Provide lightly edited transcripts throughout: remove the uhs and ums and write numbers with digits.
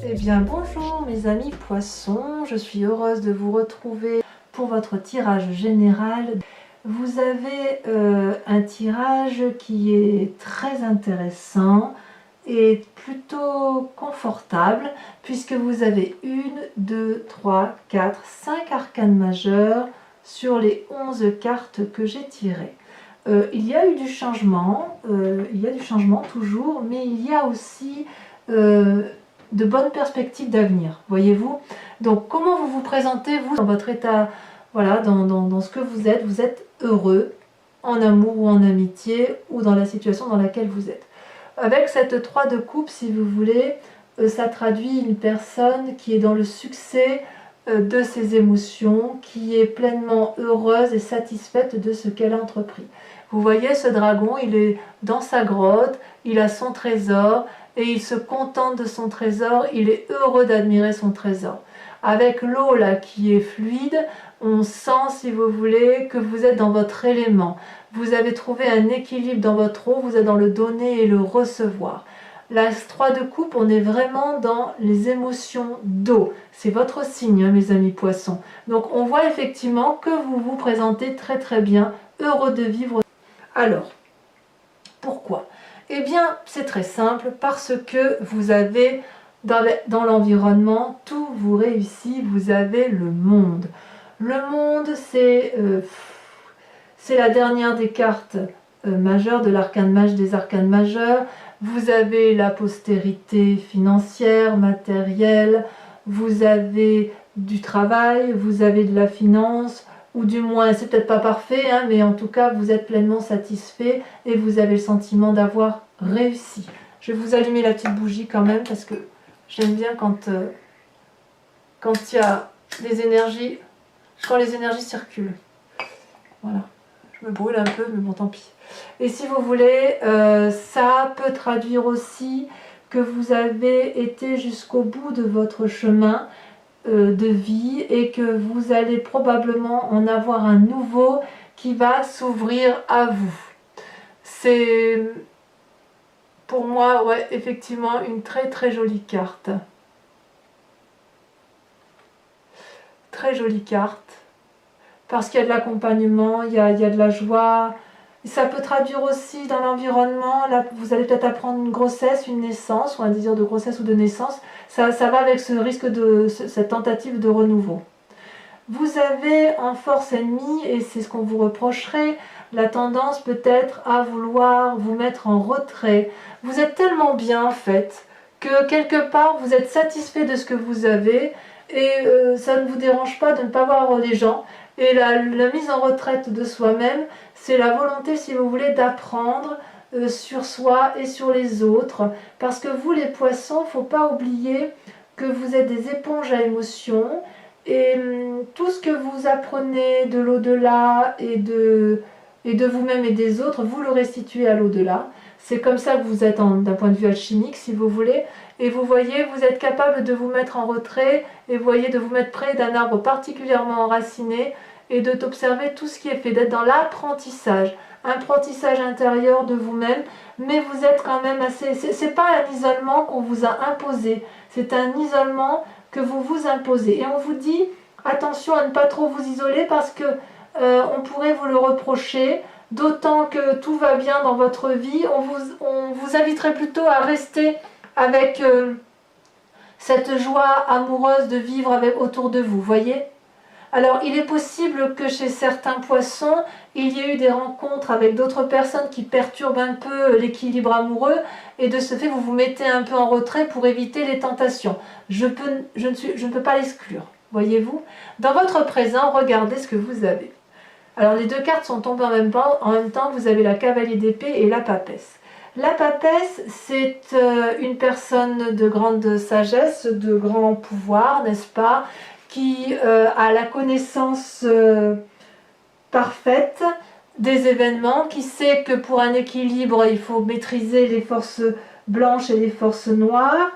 Eh bien bonjour mes amis poissons, je suis heureuse de vous retrouver pour votre tirage général. Vous avez un tirage qui est très intéressant et plutôt confortable puisque vous avez 1, 2, 3, 4, 5 arcanes majeures sur les 11 cartes que j'ai tirées. Il y a eu du changement, toujours, mais il y a aussi de bonnes perspectives d'avenir, voyez-vous. Donc comment vous vous présentez, vous, dans votre état, voilà, dans ce que vous êtes heureux, en amour ou en amitié, ou dans la situation dans laquelle vous êtes. Avec cette 3 de coupe, si vous voulez, ça traduit une personne qui est dans le succès de ses émotions, qui est pleinement heureuse et satisfaite de ce qu'elle a entrepris. Vous voyez, ce dragon, il est dans sa grotte, il a son trésor, et il se contente de son trésor, il est heureux d'admirer son trésor. Avec l'eau là qui est fluide, on sent, si vous voulez, que vous êtes dans votre élément. Vous avez trouvé un équilibre dans votre eau, vous êtes dans le donner et le recevoir. La 3 de coupe, on est vraiment dans les émotions d'eau. C'est votre signe, hein, mes amis poissons. Donc on voit effectivement que vous vous présentez très très bien, heureux de vivre. Alors, pourquoi ? Eh bien, c'est très simple, parce que vous avez dans l'environnement, tout vous réussit, vous avez le monde. Le monde, c'est la dernière des cartes majeures, de l'arcane mage des arcanes majeurs. Vous avez la postérité financière, matérielle, vous avez du travail, vous avez de la finance, ou du moins, c'est peut-être pas parfait, hein, mais en tout cas, vous êtes pleinement satisfait et vous avez le sentiment d'avoir réussi. Je vais vous allumer la petite bougie quand même, parce que j'aime bien quand il y a des énergies, quand les énergies circulent. Voilà, je me brûle un peu, mais bon, tant pis. Et si vous voulez, ça peut traduire aussi que vous avez été jusqu'au bout de votre chemin de vie et que vous allez probablement en avoir un nouveau qui va s'ouvrir à vous. C'est pour moi, ouais, effectivement, une très très jolie carte. Très jolie carte. Parce qu'il y a de l'accompagnement, il y a de la joie. Ça peut traduire aussi dans l'environnement, là vous allez peut-être apprendre une grossesse, une naissance, ou un désir de grossesse ou de naissance. Ça va avec ce risque de cette tentative de renouveau. Vous avez en force ennemie, et c'est ce qu'on vous reprocherait, la tendance peut-être à vouloir vous mettre en retrait. Vous êtes tellement bien en fait, que quelque part vous êtes satisfait de ce que vous avez, et ça ne vous dérange pas de ne pas voir les gens. Et la mise en retraite de soi-même, c'est la volonté, si vous voulez, d'apprendre sur soi et sur les autres. Parce que vous, les poissons, il ne faut pas oublier que vous êtes des éponges à émotions. Et tout ce que vous apprenez de l'au-delà et de vous-même et des autres, vous le restituez à l'au-delà. C'est comme ça que vous êtes d'un point de vue alchimique, si vous voulez. Et vous voyez, vous êtes capable de vous mettre en retrait et vous voyez de vous mettre près d'un arbre particulièrement enraciné et de t'observer tout ce qui est fait, d'être dans l'apprentissage, apprentissage intérieur de vous-même, mais vous êtes quand même assez... C'est pas un isolement qu'on vous a imposé, c'est un isolement que vous vous imposez. Et on vous dit, attention à ne pas trop vous isoler parce que on pourrait vous le reprocher, d'autant que tout va bien dans votre vie. On vous inviterait plutôt à rester avec cette joie amoureuse de vivre autour de vous, voyez. Alors il est possible que chez certains poissons, il y ait eu des rencontres avec d'autres personnes qui perturbent un peu l'équilibre amoureux, et de ce fait vous vous mettez un peu en retrait pour éviter les tentations. Je ne peux pas l'exclure, voyez-vous. Dans votre présent, regardez ce que vous avez. Alors les deux cartes sont tombées en même temps, vous avez la cavalier d'épée et la papesse. La papesse, c'est une personne de grande sagesse, de grand pouvoir, n'est-ce pas, qui a la connaissance parfaite des événements, qui sait que pour un équilibre, il faut maîtriser les forces blanches et les forces noires,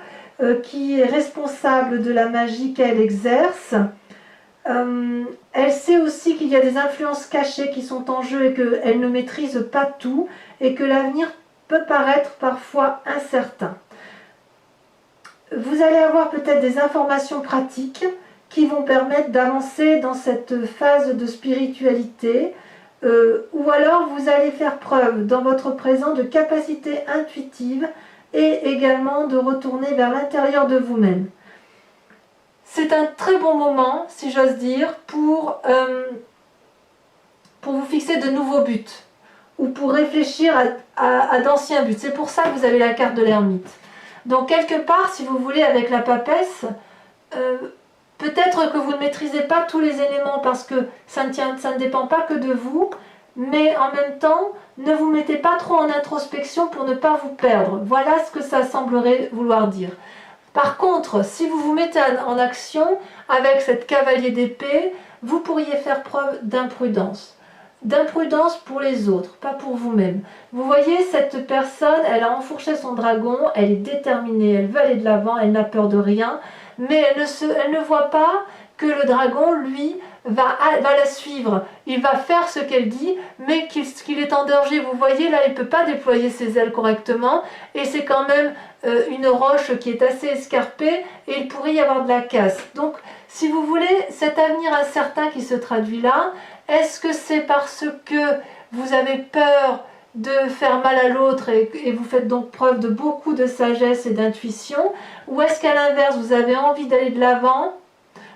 qui est responsable de la magie qu'elle exerce. Elle sait aussi qu'il y a des influences cachées qui sont en jeu et qu'elle ne maîtrise pas tout et que l'avenir peut paraître parfois incertain. vous allez avoir peut-être des informations pratiques qui vont permettre d'avancer dans cette phase de spiritualité, ou alors vous allez faire preuve dans votre présent de capacité intuitive et également de retourner vers l'intérieur de vous-même. C'est un très bon moment, si j'ose dire, pour vous fixer de nouveaux buts ou pour réfléchir à d'anciens buts. C'est pour ça que vous avez la carte de l'ermite. Donc quelque part, si vous voulez, avec la papesse, peut-être que vous ne maîtrisez pas tous les éléments parce que ça ne dépend pas que de vous, mais en même temps, ne vous mettez pas trop en introspection pour ne pas vous perdre. Voilà ce que ça semblerait vouloir dire. Par contre, si vous vous mettez en action avec cette cavalier d'épée, vous pourriez faire preuve d'imprudence. D'imprudence pour les autres, pas pour vous-même. Vous voyez, cette personne, elle a enfourché son dragon, elle est déterminée, elle veut aller de l'avant, elle n'a peur de rien, mais elle ne voit pas que le dragon, lui, va la suivre. Il va faire ce qu'elle dit, mais qu'il est en danger. Vous voyez, là, il ne peut pas déployer ses ailes correctement, et c'est quand même une roche qui est assez escarpée, et il pourrait y avoir de la casse. Donc, si vous voulez, cet avenir incertain qui se traduit là, est-ce que c'est parce que vous avez peur de faire mal à l'autre et vous faites donc preuve de beaucoup de sagesse et d'intuition, ou est-ce qu'à l'inverse, vous avez envie d'aller de l'avant?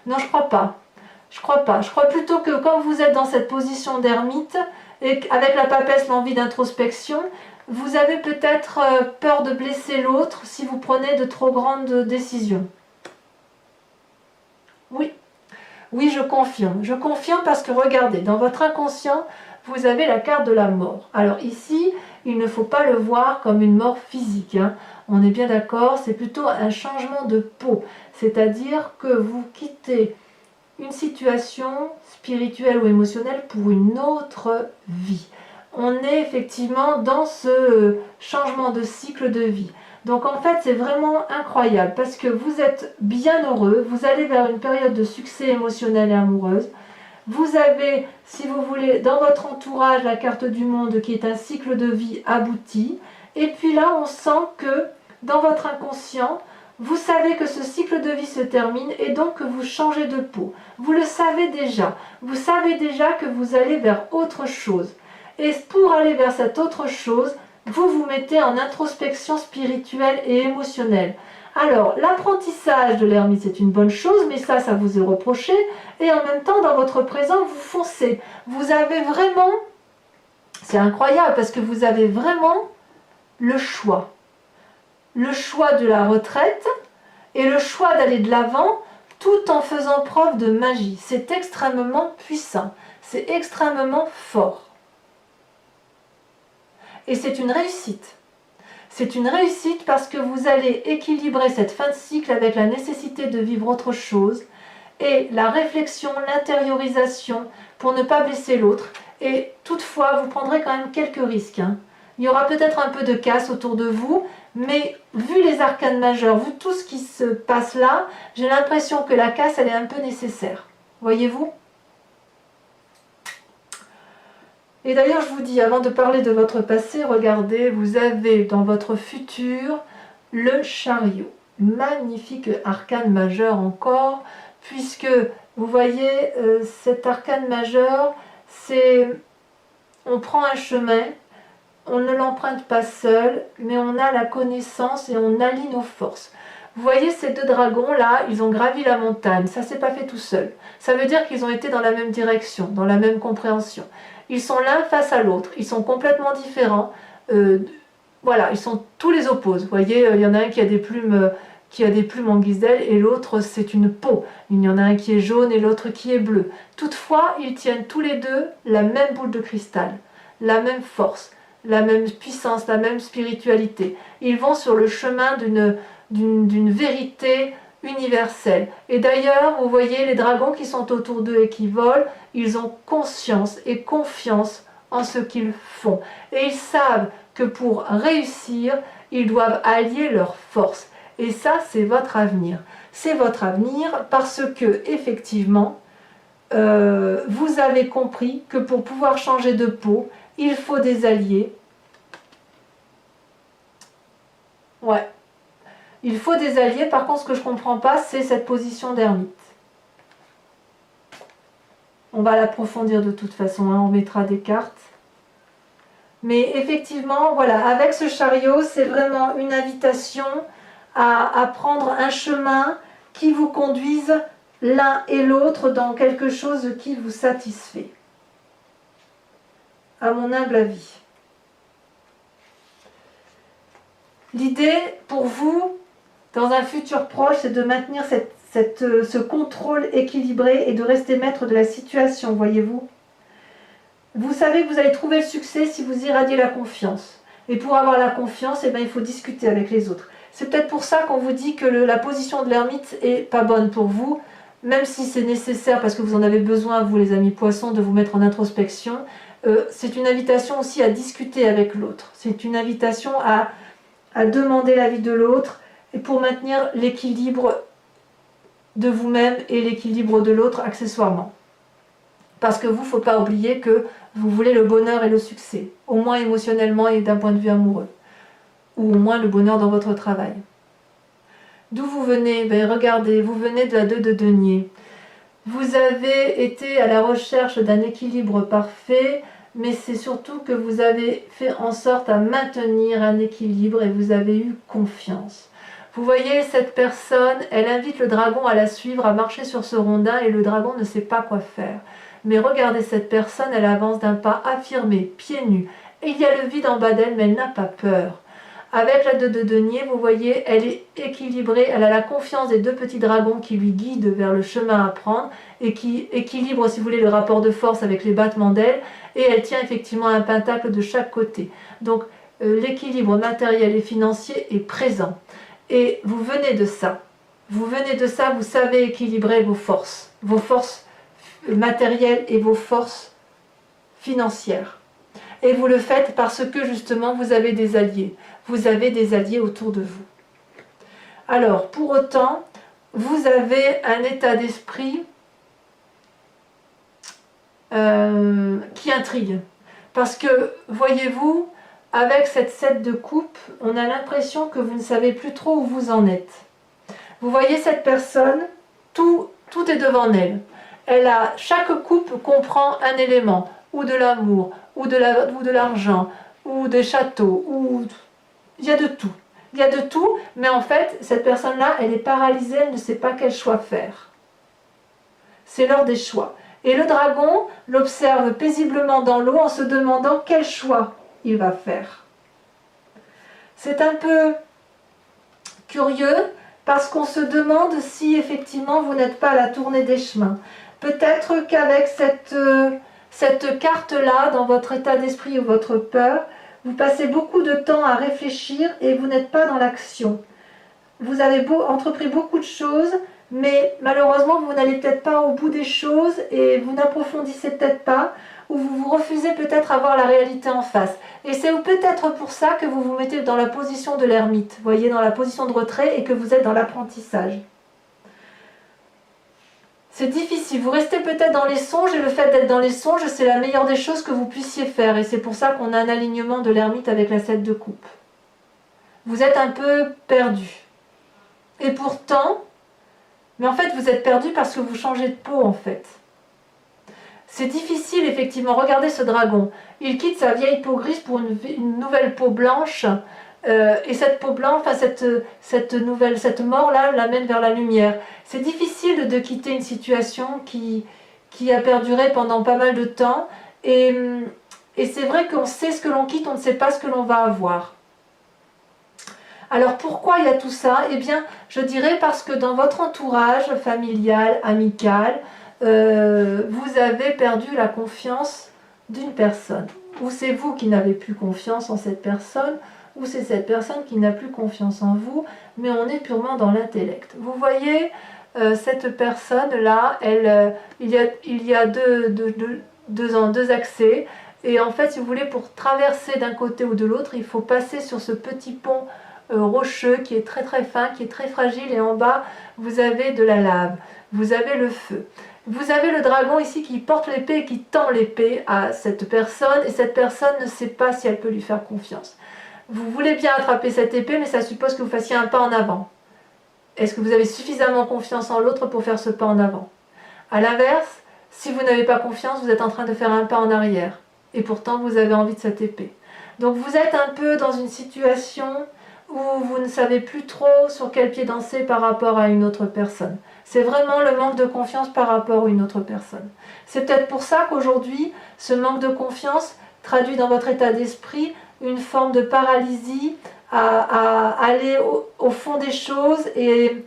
Non, je crois pas. Je crois pas. Je crois plutôt que quand vous êtes dans cette position d'ermite, et avec la papesse, l'envie d'introspection, vous avez peut-être peur de blesser l'autre si vous prenez de trop grandes décisions. Oui. Oui, je confirme. Je confirme parce que regardez, dans votre inconscient, vous avez la carte de la mort. Alors ici, il ne faut pas le voir comme une mort physique, hein. On est bien d'accord, c'est plutôt un changement de peau. C'est-à-dire que vous quittez une situation spirituelle ou émotionnelle pour une autre vie. On est effectivement dans ce changement de cycle de vie. Donc en fait, c'est vraiment incroyable parce que vous êtes bien heureux, vous allez vers une période de succès émotionnel et amoureuse. Vous avez, si vous voulez, dans votre entourage, la carte du monde qui est un cycle de vie abouti. Et puis là, on sent que dans votre inconscient, vous savez que ce cycle de vie se termine et donc que vous changez de peau. Vous le savez déjà. Vous savez déjà que vous allez vers autre chose. Et pour aller vers cette autre chose, vous vous mettez en introspection spirituelle et émotionnelle. Alors, l'apprentissage de l'ermite, c'est une bonne chose, mais ça vous est reproché. Et en même temps, dans votre présent, vous foncez. Vous avez vraiment, c'est incroyable, parce que vous avez vraiment le choix. Le choix de la retraite et le choix d'aller de l'avant, tout en faisant preuve de magie. C'est extrêmement puissant. C'est extrêmement fort. Et c'est une réussite. C'est une réussite parce que vous allez équilibrer cette fin de cycle avec la nécessité de vivre autre chose et la réflexion, l'intériorisation pour ne pas blesser l'autre. Et toutefois, vous prendrez quand même quelques risques, hein. Il y aura peut-être un peu de casse autour de vous, mais vu les arcanes majeures, vu tout ce qui se passe là, j'ai l'impression que la casse, elle est un peu nécessaire. Voyez-vous ? Et d'ailleurs, je vous dis, avant de parler de votre passé, regardez, vous avez dans votre futur le chariot. Magnifique arcane majeur encore, puisque vous voyez, cet arcane majeur, c'est on prend un chemin, on ne l'emprunte pas seul, mais on a la connaissance et on allie nos forces. Vous voyez ces deux dragons là, ils ont gravi la montagne, ça s'est pas fait tout seul. Ça veut dire qu'ils ont été dans la même direction, dans la même compréhension. Ils sont l'un face à l'autre, ils sont complètement différents. Voilà, ils sont tous les opposés. Vous voyez, il y en a un qui a des plumes en guise d'aile et l'autre c'est une peau. Il y en a un qui est jaune et l'autre qui est bleu. Toutefois, ils tiennent tous les deux la même boule de cristal, la même force, la même puissance, la même spiritualité. Ils vont sur le chemin d'une vérité universelle. Et d'ailleurs, vous voyez les dragons qui sont autour d'eux et qui volent, ils ont conscience et confiance en ce qu'ils font. Et ils savent que pour réussir, ils doivent allier leurs forces. Et ça, c'est votre avenir. C'est votre avenir parce que, effectivement, vous avez compris que pour pouvoir changer de peau, il faut des alliés. Ouais. Il faut des alliés. Par contre, ce que je ne comprends pas, c'est cette position d'ermite. On va l'approfondir de toute façon, hein, on mettra des cartes. Mais effectivement, voilà, avec ce chariot, c'est vraiment une invitation à prendre un chemin qui vous conduise l'un et l'autre dans quelque chose qui vous satisfait. À mon humble avis. L'idée pour vous, dans un futur proche, c'est de maintenir ce contrôle équilibré et de rester maître de la situation, voyez-vous. Vous savez que vous allez trouver le succès si vous irradiez la confiance. Et pour avoir la confiance, il faut discuter avec les autres. C'est peut-être pour ça qu'on vous dit que la position de l'ermite est pas bonne pour vous, même si c'est nécessaire parce que vous en avez besoin, vous les amis poissons, de vous mettre en introspection. C'est une invitation aussi à discuter avec l'autre. C'est une invitation à demander l'avis de l'autre et pour maintenir l'équilibre de vous-même et l'équilibre de l'autre accessoirement. Parce que vous, il ne faut pas oublier que vous voulez le bonheur et le succès, au moins émotionnellement et d'un point de vue amoureux, ou au moins le bonheur dans votre travail. D'où vous venez? Regardez, vous venez de la 2 de denier. Vous avez été à la recherche d'un équilibre parfait, mais c'est surtout que vous avez fait en sorte à maintenir un équilibre et vous avez eu confiance. Vous voyez, cette personne, elle invite le dragon à la suivre, à marcher sur ce rondin et le dragon ne sait pas quoi faire. Mais regardez cette personne, elle avance d'un pas affirmé, pieds nus. Et il y a le vide en bas d'elle, mais elle n'a pas peur. Avec la 2 de denier, vous voyez, elle est équilibrée, elle a la confiance des 2 petits dragons qui lui guident vers le chemin à prendre et qui équilibrent, si vous voulez, le rapport de force avec les battements d'ailes. Et elle tient effectivement un pentacle de chaque côté. Donc l'équilibre matériel et financier est présent. Et vous venez de ça. Vous venez de ça, vous savez équilibrer vos forces matérielles et vos forces financières. Et vous le faites parce que justement vous avez des alliés. Vous avez des alliés autour de vous. Alors, pour autant, vous avez un état d'esprit qui intrigue. Parce que, voyez-vous, avec cette 7 de coupe, on a l'impression que vous ne savez plus trop où vous en êtes. Vous voyez cette personne, tout est devant elle. Chaque coupe comprend un élément, ou de l'amour, ou de l'argent, ou des châteaux, ou il y a de tout. Il y a de tout, mais en fait, cette personne-là, elle est paralysée, elle ne sait pas quel choix faire. C'est l'heure des choix. Et le dragon l'observe paisiblement dans l'eau en se demandant quel choix il va faire. C'est un peu curieux parce qu'on se demande si effectivement vous n'êtes pas à la tournée des chemins. Peut-être qu'avec cette carte-là, dans votre état d'esprit ou votre peur, vous passez beaucoup de temps à réfléchir et vous n'êtes pas dans l'action. Vous avez entrepris beaucoup de choses, mais malheureusement, vous n'allez peut-être pas au bout des choses et vous n'approfondissez peut-être pas, ou vous vous refusez peut-être à voir la réalité en face. Et c'est peut-être pour ça que vous vous mettez dans la position de l'ermite, voyez, dans la position de retrait et que vous êtes dans l'apprentissage. C'est difficile, vous restez peut-être dans les songes et le fait d'être dans les songes, c'est la meilleure des choses que vous puissiez faire et c'est pour ça qu'on a un alignement de l'ermite avec la 7 de coupe. Vous êtes un peu perdu. Et pourtant, mais en fait vous êtes perdu parce que vous changez de peau en fait. C'est difficile effectivement, regardez ce dragon. Il quitte sa vieille peau grise pour une nouvelle peau blanche. Et cette peau blanche, enfin cette mort-là l'amène vers la lumière. C'est difficile de quitter une situation qui a perduré pendant pas mal de temps. Et c'est vrai qu'on sait ce que l'on quitte, on ne sait pas ce que l'on va avoir. Alors pourquoi il y a tout ça? Eh bien, je dirais parce que dans votre entourage familial, amical, vous avez perdu la confiance d'une personne. Ou c'est vous qui n'avez plus confiance en cette personne, ou c'est cette personne qui n'a plus confiance en vous, mais on est purement dans l'intellect. Vous voyez, cette personne-là, il y a deux accès, et en fait, si vous voulez, pour traverser d'un côté ou de l'autre, il faut passer sur ce petit pont rocheux qui est très très fin, qui est très fragile, et en bas, vous avez de la lave, vous avez le feu. Vous avez le dragon ici qui porte l'épée et qui tend l'épée à cette personne, et cette personne ne sait pas si elle peut lui faire confiance. Vous voulez bien attraper cette épée, mais ça suppose que vous fassiez un pas en avant. Est-ce que vous avez suffisamment confiance en l'autre pour faire ce pas en avant? À l'inverse, si vous n'avez pas confiance, vous êtes en train de faire un pas en arrière. Et pourtant, vous avez envie de cette épée. Donc vous êtes un peu dans une situation où vous ne savez plus trop sur quel pied danser par rapport à une autre personne. C'est vraiment le manque de confiance par rapport à une autre personne. C'est peut-être pour ça qu'aujourd'hui, ce manque de confiance traduit dans votre état d'esprit une forme de paralysie à aller au fond des choses et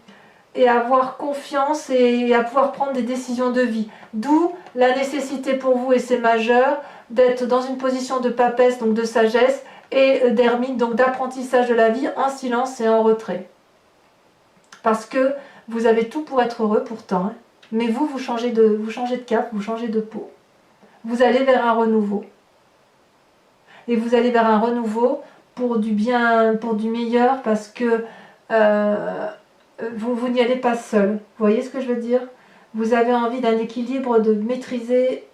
avoir confiance et à pouvoir prendre des décisions de vie. D'où la nécessité pour vous, et c'est majeur, d'être dans une position de papesse, donc de sagesse, et d'ermite, donc d'apprentissage de la vie en silence et en retrait. Parce que vous avez tout pour être heureux pourtant, hein, mais vous changez de cap, vous changez de peau. Vous allez vers un renouveau. Et vous allez vers un renouveau pour du bien, pour du meilleur, parce que vous n'y allez pas seul. Vous voyez ce que je veux dire? Vous avez envie d'un équilibre de maîtriser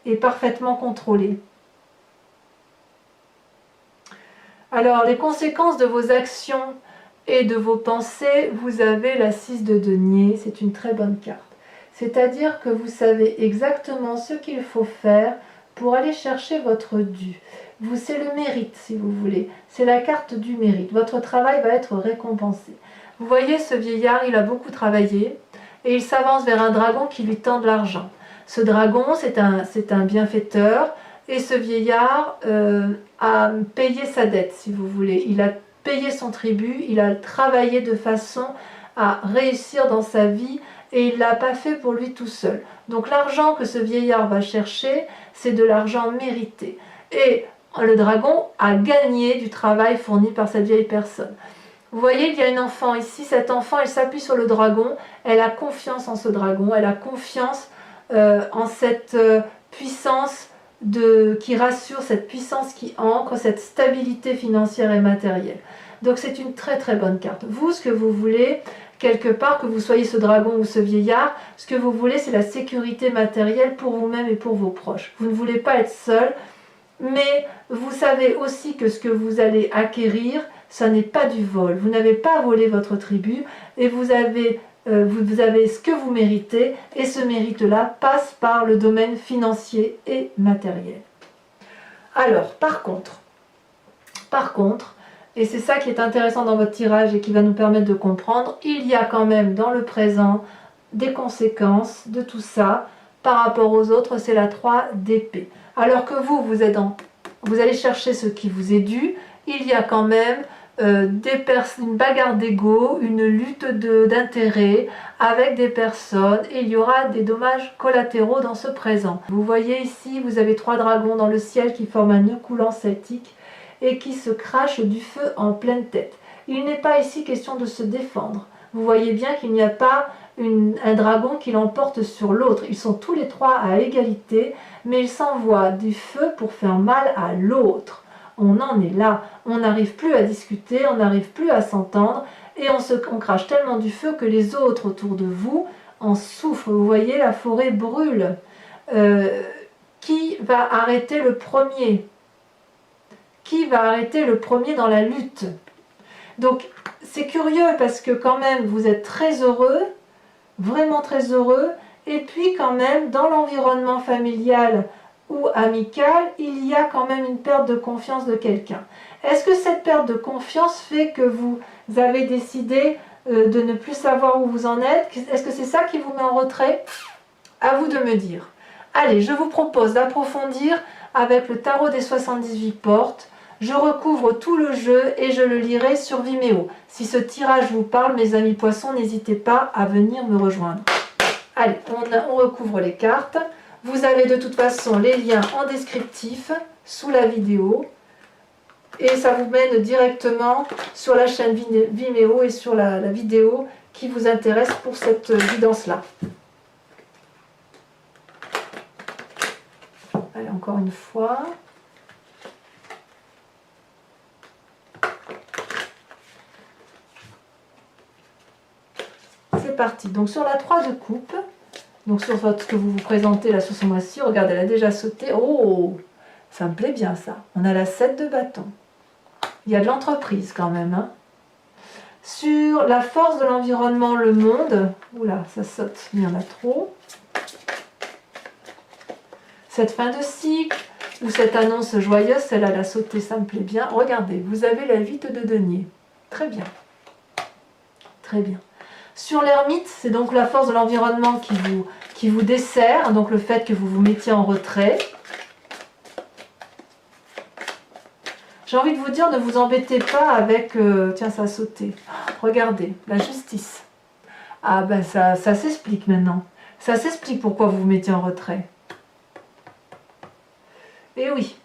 et parfaitement contrôlé. Alors, les conséquences de vos actions et de vos pensées, vous avez la 6 de denier, c'est une très bonne carte. C'est-à-dire que vous savez exactement ce qu'il faut faire pour aller chercher votre dû. C'est le mérite, si vous voulez. C'est la carte du mérite. Votre travail va être récompensé. Vous voyez, ce vieillard, il a beaucoup travaillé et il s'avance vers un dragon qui lui tend de l'argent. Ce dragon, c'est un bienfaiteur et ce vieillard a payé sa dette, si vous voulez. Il a payé son tribut, il a travaillé de façon à réussir dans sa vie et il ne l'a pas fait pour lui tout seul. Donc l'argent que ce vieillard va chercher, c'est de l'argent mérité. Et le dragon a gagné du travail fourni par cette vieille personne. Vous voyez, il y a une enfant ici, cet enfant, elle s'appuie sur le dragon, elle a confiance en ce dragon, elle a confiance en cette puissance qui rassure, cette puissance qui ancre, cette stabilité financière et matérielle. Donc c'est une très très bonne carte. Vous, ce que vous voulez, quelque part, que vous soyez ce dragon ou ce vieillard, ce que vous voulez, c'est la sécurité matérielle pour vous-même et pour vos proches. Vous ne voulez pas être seul, mais vous savez aussi que ce que vous allez acquérir, ça n'est pas du vol. Vous n'avez pas volé votre tribu et vous avez ce que vous méritez, et ce mérite-là passe par le domaine financier et matériel. Alors, par contre, et c'est ça qui est intéressant dans votre tirage et qui va nous permettre de comprendre, il y a quand même dans le présent des conséquences de tout ça par rapport aux autres, c'est la 3 d'épée. Alors que vous allez chercher ce qui vous est dû, il y a quand même une bagarre d'ego, une lutte d'intérêt avec des personnes, et il y aura des dommages collatéraux dans ce présent. Vous voyez ici, vous avez 3 dragons dans le ciel qui forment un nœud coulant celtique et qui se crachent du feu en pleine tête. Il n'est pas ici question de se défendre. Vous voyez bien qu'il n'y a pas un dragon qui l'emporte sur l'autre. Ils sont tous les 3 à égalité, mais ils s'envoient du feu pour faire mal à l'autre. On en est là, on n'arrive plus à discuter, on n'arrive plus à s'entendre, et on crache tellement du feu que les autres autour de vous en souffrent. Vous voyez, la forêt brûle. Qui va arrêter le premier? Qui va arrêter le premier dans la lutte? Donc c'est curieux parce que quand même vous êtes très heureux, vraiment très heureux, et puis quand même dans l'environnement familial ou amical, il y a quand même une perte de confiance de quelqu'un. Est-ce que cette perte de confiance fait que vous avez décidé de ne plus savoir où vous en êtes? Est-ce que c'est ça qui vous met en retrait? À vous de me dire. Allez, je vous propose d'approfondir avec le tarot des 78 portes. Je recouvre tout le jeu et je le lirai sur Vimeo. Si ce tirage vous parle, mes amis poissons, n'hésitez pas à venir me rejoindre. Allez, on recouvre les cartes. Vous avez de toute façon les liens en descriptif sous la vidéo. Et ça vous mène directement sur la chaîne Vimeo et sur la vidéo qui vous intéresse pour cette guidance-là. Allez, encore une fois. C'est parti. Donc sur la 3 de coupe, donc sur ce que vous vous présentez là sur ce mois-ci, regardez, elle a déjà sauté. Oh, ça me plaît bien ça. On a la 7 de bâton. Il y a de l'entreprise quand même. Hein. Sur la force de l'environnement, le monde. Oula, ça saute, il y en a trop. Cette fin de cycle, ou cette annonce joyeuse, celle-là, la sauter, ça me plaît bien. Regardez, vous avez la 8 de denier. Très bien. Très bien. Sur l'ermite, c'est donc la force de l'environnement qui vous dessert, donc le fait que vous vous mettiez en retrait. J'ai envie de vous dire, ne vous embêtez pas avec... tiens, ça a sauté. Regardez, la justice. Ah ben ça s'explique maintenant. Ça s'explique pourquoi vous vous mettez en retrait. Et oui,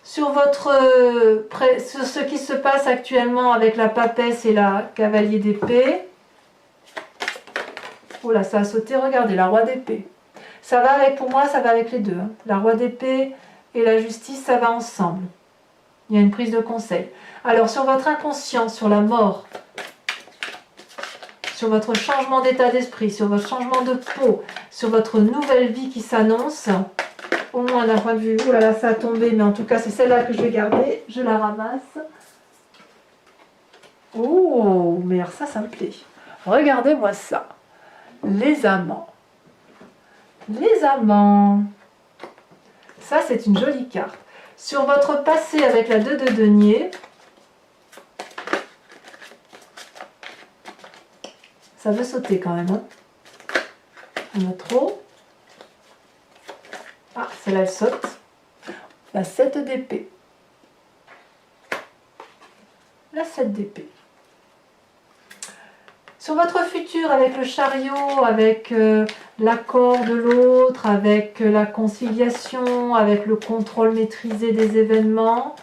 sur ce qui se passe actuellement avec la papesse et la cavalier d'épée. Oh là, ça a sauté, regardez, la roi d'épée. Ça va avec, pour moi, ça va avec les deux. Hein. La roi d'épée et la justice, ça va ensemble. Il y a une prise de conseil. Alors, sur votre inconscient, sur la mort, sur votre changement d'état d'esprit, sur votre changement de peau, sur votre nouvelle vie qui s'annonce, au moins d'un point de vue, oh là là, ça a tombé, mais en tout cas, c'est celle-là que je vais garder. Je la ramasse. Oh, mais alors ça me plaît. Regardez-moi ça. Les amants. Les amants. Ça, c'est une jolie carte. Sur votre passé avec la 2 de denier, ça veut sauter quand même. Hein. Il y en a trop. Ah, celle-là, elle saute. La 7 d'épée. La 7 d'épée. Sur votre futur, avec le chariot, avec l'accord de l'autre, avec la conciliation, avec le contrôle maîtrisé des événements,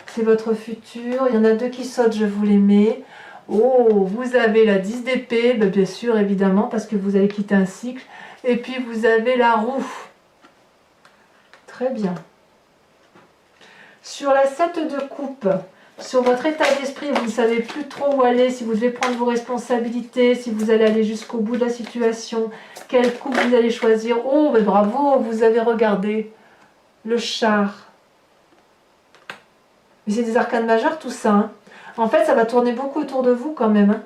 c'est votre futur. Il y en a deux qui sautent, je vous les mets. Oh, vous avez la 10 d'épée, ben bien sûr, évidemment, parce que vous allez quitter un cycle. Et puis vous avez la roue. Très bien. Sur la 7 de coupe, sur votre état d'esprit, vous ne savez plus trop où aller, si vous devez prendre vos responsabilités, si vous allez aller jusqu'au bout de la situation, quelle coupe vous allez choisir. Oh, mais bravo, vous avez regardé le char. Mais c'est des arcanes majeures tout ça. Hein. En fait, ça va tourner beaucoup autour de vous quand même. Hein.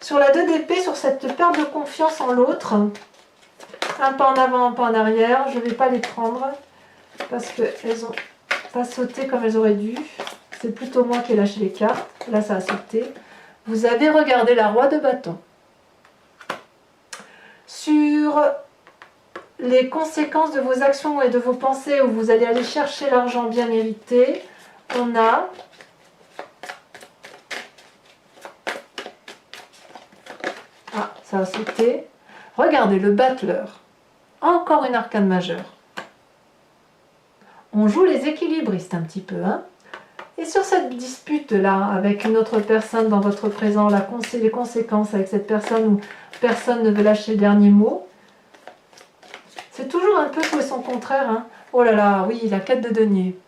Sur la 2 d'épée, sur cette perte de confiance en l'autre, un pas en avant, un pas en arrière, je ne vais pas les prendre parce qu'elles n'ont pas sauté comme elles auraient dû. C'est plutôt moi qui ai lâché les cartes. Là, ça a sauté. Vous avez regardé la roi de bâton. Sur les conséquences de vos actions et de vos pensées où vous allez aller chercher l'argent bien mérité, on a ah, ça a sauté. Regardez, le battleur. Encore une arcane majeure. On joue les équilibristes un petit peu, hein. Et sur cette dispute-là, avec une autre personne dans votre présent, les conséquences avec cette personne où personne ne veut lâcher le dernier mot, c'est toujours un peu tout et son contraire. Hein. Oh là là, oui, la 4 de denier.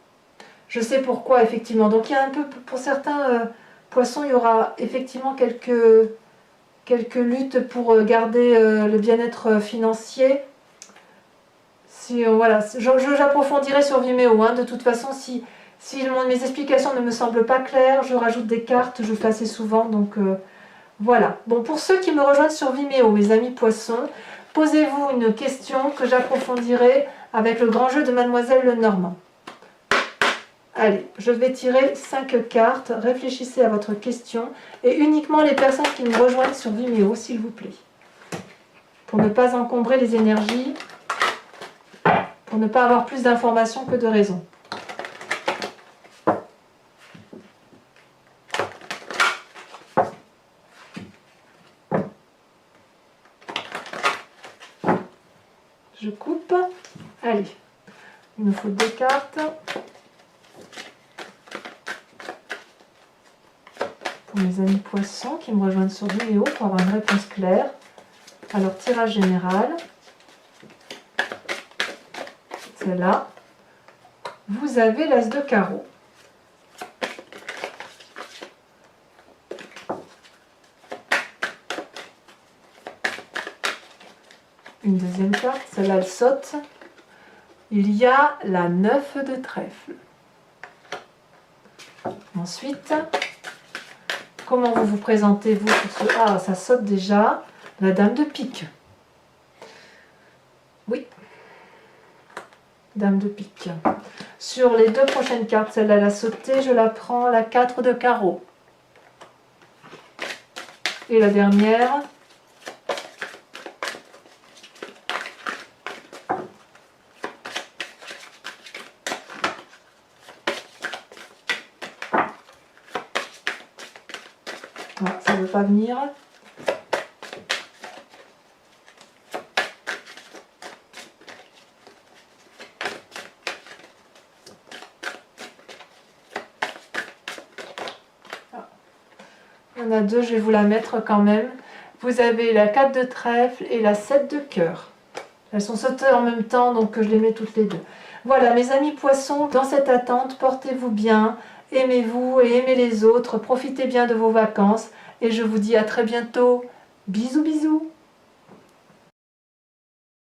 Je sais pourquoi, effectivement. Donc il y a un peu, pour certains poissons, il y aura effectivement quelques luttes pour garder le bien-être financier. Si, voilà, j'approfondirai sur Vimeo. Hein. De toute façon, si mes explications ne me semblent pas claires, je rajoute des cartes, je fais assez souvent, donc voilà. Bon, pour ceux qui me rejoignent sur Vimeo, mes amis poissons, posez-vous une question que j'approfondirai avec le grand jeu de Mademoiselle Lenormand. Allez, je vais tirer 5 cartes, réfléchissez à votre question, et uniquement les personnes qui me rejoignent sur Vimeo, s'il vous plaît. Pour ne pas encombrer les énergies, pour ne pas avoir plus d'informations que de raisons. Je coupe. Allez, il me faut 2 cartes. Pour mes amis poissons qui me rejoignent sur Vimeo pour avoir une réponse claire. Alors, tirage général. Celle-là. Vous avez l'as de carreau. Une deuxième carte, celle-là elle saute. Il y a la 9 de trèfle. Ensuite, comment vous vous présentez vous sur ce... Ah, ça saute déjà. La dame de pique. Oui. Dame de pique. Sur les deux prochaines cartes, celle-là, elle a sauté, je la prends, la 4 de carreau. Et la dernière. Ah, ça ne veut pas venir. Il y en a deux, je vais vous la mettre quand même. Vous avez la 4 de trèfle et la 7 de cœur. Elles sont sautées en même temps, donc je les mets toutes les deux. Voilà, mes amis poissons, dans cette attente, portez-vous bien, aimez-vous et aimez les autres, profitez bien de vos vacances, et je vous dis à très bientôt. Bisous, bisous!